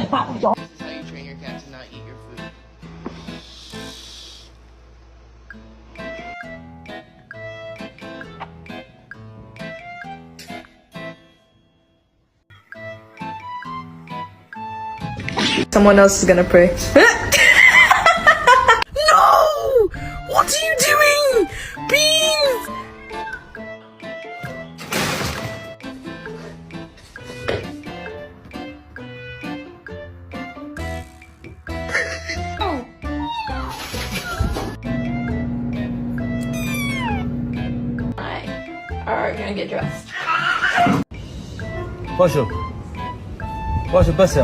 is how you train your cat to not eat your food. Someone else is gonna pray. No! What are you doing? Beans! Are gonna get dressed. باشه باشه بس